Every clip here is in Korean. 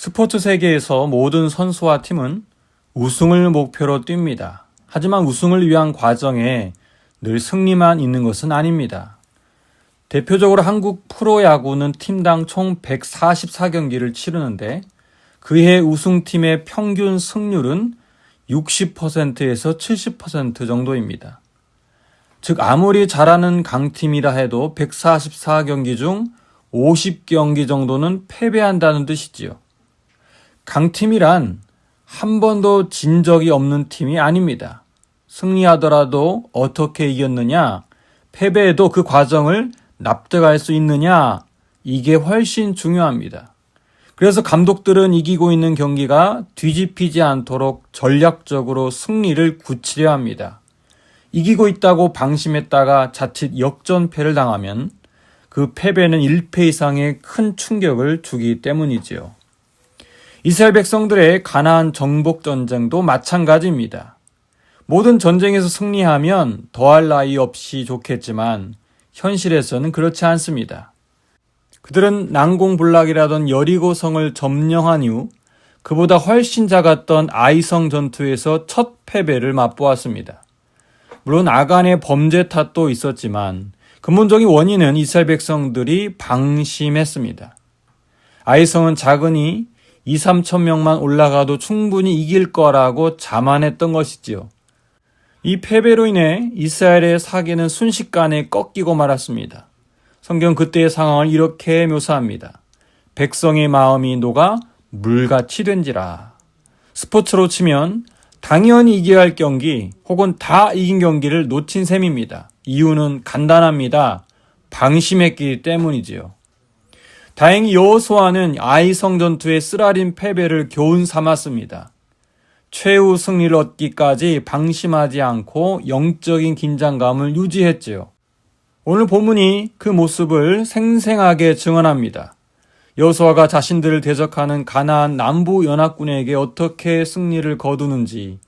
스포츠 세계에서 모든 선수와 팀은 우승을 목표로 뜁니다. 하지만 우승을 위한 과정에 늘 승리만 있는 것은 아닙니다. 대표적으로 한국 프로야구는 팀당 총 144경기를 치르는데 그해 우승팀의 평균 승률은 60%에서 70% 정도입니다. 즉 아무리 잘하는 강팀이라 해도 144경기 중 50경기 정도는 패배한다는 뜻이지요. 강팀이란 한 번도 진 적이 없는 팀이 아닙니다. 승리하더라도 어떻게 이겼느냐, 패배해도 그 과정을 납득할 수 있느냐, 이게 훨씬 중요합니다. 그래서 감독들은 이기고 있는 경기가 뒤집히지 않도록 전략적으로 승리를 굳히려 합니다. 이기고 있다고 방심했다가 자칫 역전패를 당하면 그 패배는 1패 이상의 큰 충격을 주기 때문이지요. 이스라엘 백성들의 가나안 정복 전쟁도 마찬가지입니다. 모든 전쟁에서 승리하면 더할 나위 없이 좋겠지만 현실에서는 그렇지 않습니다. 그들은 난공불락이라던 여리고성을 점령한 이후 그보다 훨씬 작았던 아이성 전투에서 첫 패배를 맛보았습니다. 물론 아간의 범죄 탓도 있었지만 근본적인 원인은 이스라엘 백성들이 방심했습니다. 아이성은 작으니 2, 3천 명만 올라가도 충분히 이길 거라고 자만했던 것이지요. 이 패배로 인해 이스라엘의 사기는 순식간에 꺾이고 말았습니다. 성경 그때의 상황을 이렇게 묘사합니다. 백성의 마음이 녹아 물같이 된지라. 스포츠로 치면 당연히 이겨야 할 경기 혹은 다 이긴 경기를 놓친 셈입니다. 이유는 간단합니다. 방심했기 때문이지요. 다행히 여호수아는 아이성 전투의 쓰라린 패배를 교훈 삼았습니다. 최후 승리를 얻기까지 방심하지 않고 영적인 긴장감을 유지했지요. 오늘 본문이 그 모습을 생생하게 증언합니다. 여호수아가 자신들을 대적하는 가나안 남부 연합군에게 어떻게 승리를 거두는지,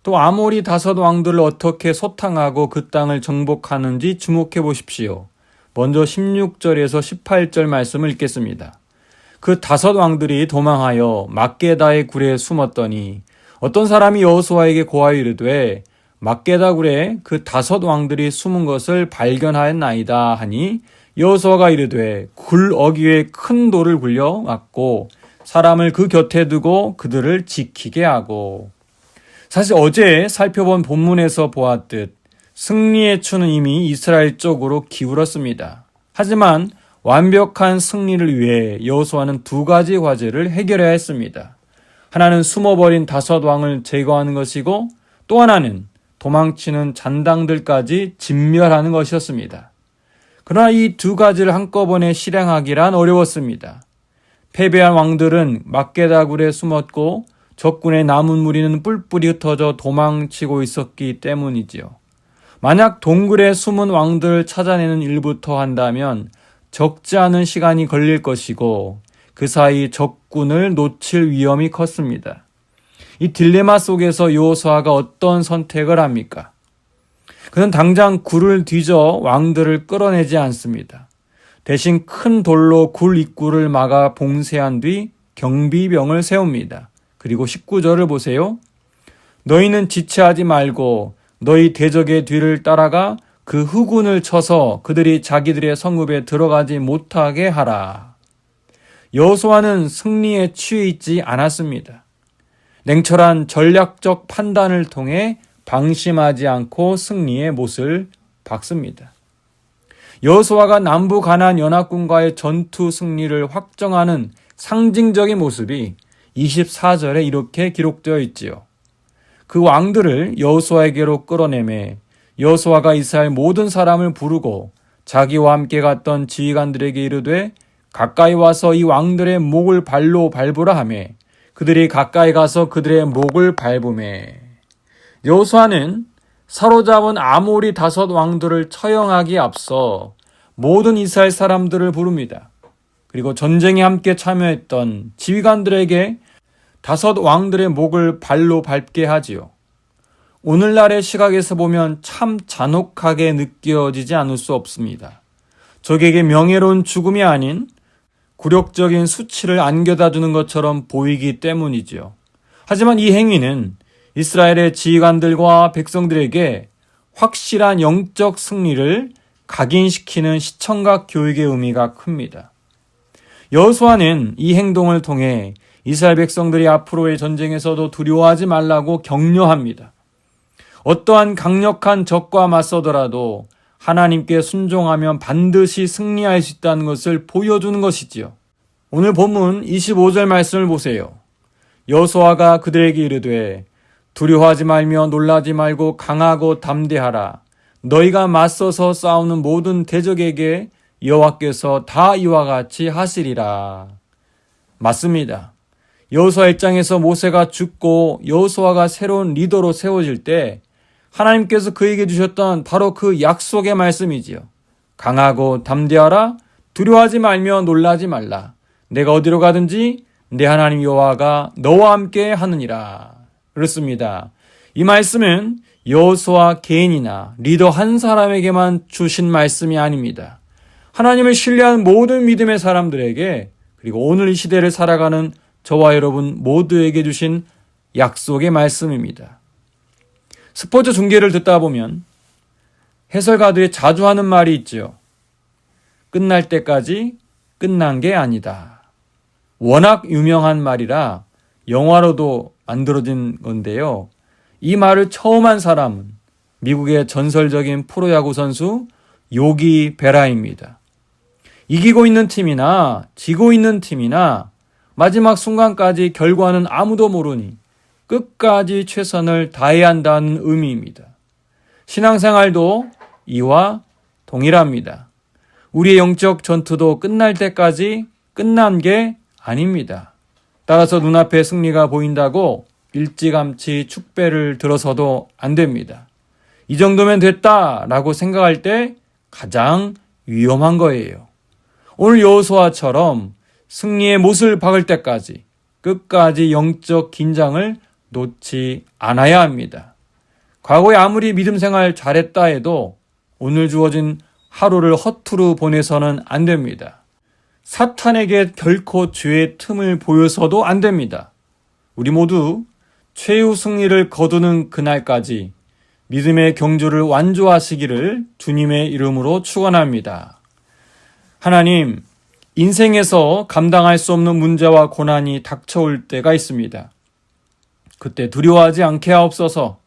또 아모리 5 왕들을 어떻게 소탕하고 그 땅을 정복하는지 주목해 보십시오. 먼저 16절에서 18절 말씀을 읽겠습니다. 그 5 왕들이 도망하여 막게다의 굴에 숨었더니 어떤 사람이 여호수아에게 고하여 이르되 막게다 굴에 그 5 왕들이 숨은 것을 발견하였나이다 하니 여호수아가 이르되 굴 어귀에 큰 돌을 굴려 놨고 사람을 그 곁에 두고 그들을 지키게 하고. 사실 어제 살펴본 본문에서 보았듯 승리의 추는 이미 이스라엘 쪽으로 기울었습니다. 하지만 완벽한 승리를 위해 여호수아는 2가지 과제를 해결해야 했습니다. 하나는 숨어버린 5 왕을 제거하는 것이고 또 하나는 도망치는 잔당들까지 진멸하는 것이었습니다. 그러나 이 2가지를 한꺼번에 실행하기란 어려웠습니다. 패배한 왕들은 막게다 굴에 숨었고 적군의 남은 무리는 뿔뿔이 흩어져 도망치고 있었기 때문이지요. 만약 동굴에 숨은 왕들을 찾아내는 일부터 한다면 적지 않은 시간이 걸릴 것이고 그 사이 적군을 놓칠 위험이 컸습니다. 이 딜레마 속에서 여호수아가 어떤 선택을 합니까? 그는 당장 굴을 뒤져 왕들을 끌어내지 않습니다. 대신 큰 돌로 굴 입구를 막아 봉쇄한 뒤 경비병을 세웁니다. 그리고 19절을 보세요. 너희는 지체하지 말고 너희 대적의 뒤를 따라가 그 후군을 쳐서 그들이 자기들의 성읍에 들어가지 못하게 하라. 여호수아는 승리에 취해 있지 않았습니다. 냉철한 전략적 판단을 통해 방심하지 않고 승리의 못을 박습니다. 여호수아가 남부 가나안 연합군과의 전투 승리를 확정하는 상징적인 모습이 24절에 이렇게 기록되어 있지요. 그 왕들을 여호수아에게로 끌어내매 여호수아가 이스라엘 모든 사람을 부르고 자기와 함께 갔던 지휘관들에게 이르되 가까이 와서 이 왕들의 목을 발로 밟으라 하며 그들이 가까이 가서 그들의 목을 밟으매. 여호수아는 사로잡은 아모리 5 왕들을 처형하기에 앞서 모든 이스라엘 사람들을 부릅니다. 그리고 전쟁에 함께 참여했던 지휘관들에게 5 왕들의 목을 발로 밟게 하지요. 오늘날의 시각에서 보면 참 잔혹하게 느껴지지 않을 수 없습니다. 적에게 명예로운 죽음이 아닌 굴욕적인 수치를 안겨다 주는 것처럼 보이기 때문이지요. 하지만 이 행위는 이스라엘의 지휘관들과 백성들에게 확실한 영적 승리를 각인시키는 시청각 교육의 의미가 큽니다. 여호수아는 이 행동을 통해 이스라엘 백성들이 앞으로의 전쟁에서도 두려워하지 말라고 격려합니다. 어떠한 강력한 적과 맞서더라도 하나님께 순종하면 반드시 승리할 수 있다는 것을 보여주는 것이지요. 오늘 본문 25절 말씀을 보세요. 여호수아가 그들에게 이르되 두려워하지 말며 놀라지 말고 강하고 담대하라. 너희가 맞서서 싸우는 모든 대적에게 여호와께서 다 이와 같이 하시리라. 맞습니다. 여호수아 입장에서 모세가 죽고 여호수아가 새로운 리더로 세워질 때 하나님께서 그에게 주셨던 바로 그 약속의 말씀이지요. 강하고 담대하라. 두려워하지 말며 놀라지 말라. 내가 어디로 가든지 내 하나님 여호와가 너와 함께 하느니라. 그렇습니다. 이 말씀은 여호수아 개인이나 리더 한 사람에게만 주신 말씀이 아닙니다. 하나님을 신뢰하는 모든 믿음의 사람들에게, 그리고 오늘 이 시대를 살아가는 저와 여러분 모두에게 주신 약속의 말씀입니다. 스포츠 중계를 듣다 보면 해설가들이 자주 하는 말이 있죠. 끝날 때까지 끝난 게 아니다. 워낙 유명한 말이라 영화로도 만들어진 건데요. 이 말을 처음 한 사람은 미국의 전설적인 프로야구 선수 요기 베라입니다. 이기고 있는 팀이나 지고 있는 팀이나 마지막 순간까지 결과는 아무도 모르니 끝까지 최선을 다해야 한다는 의미입니다. 신앙생활도 이와 동일합니다. 우리의 영적 전투도 끝날 때까지 끝난 게 아닙니다. 따라서 눈앞에 승리가 보인다고 일찌감치 축배를 들어서도 안 됩니다. 이 정도면 됐다라고 생각할 때 가장 위험한 거예요. 오늘 여호수아처럼 승리의 못을 박을 때까지 끝까지 영적 긴장을 놓지 않아야 합니다. 과거에 아무리 믿음 생활 잘했다 해도 오늘 주어진 하루를 허투루 보내서는 안 됩니다. 사탄에게 결코 죄의 틈을 보여서도 안 됩니다. 우리 모두 최후 승리를 거두는 그날까지 믿음의 경주를 완주하시기를 주님의 이름으로 축원합니다. 하나님, 인생에서 감당할 수 없는 문제와 고난이 닥쳐올 때가 있습니다. 그때 두려워하지 않게 하옵소서,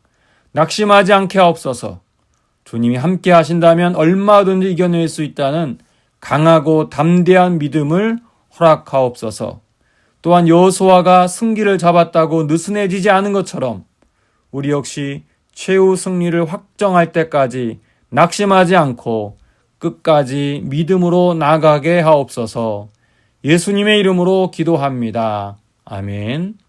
낙심하지 않게 하옵소서. 주님이 함께 하신다면 얼마든지 이겨낼 수 있다는 강하고 담대한 믿음을 허락하옵소서. 또한 여호수아가 승기를 잡았다고 느슨해지지 않은 것처럼 우리 역시 최후 승리를 확정할 때까지 낙심하지 않고 끝까지 믿음으로 나가게 하옵소서. 예수님의 이름으로 기도합니다. 아멘.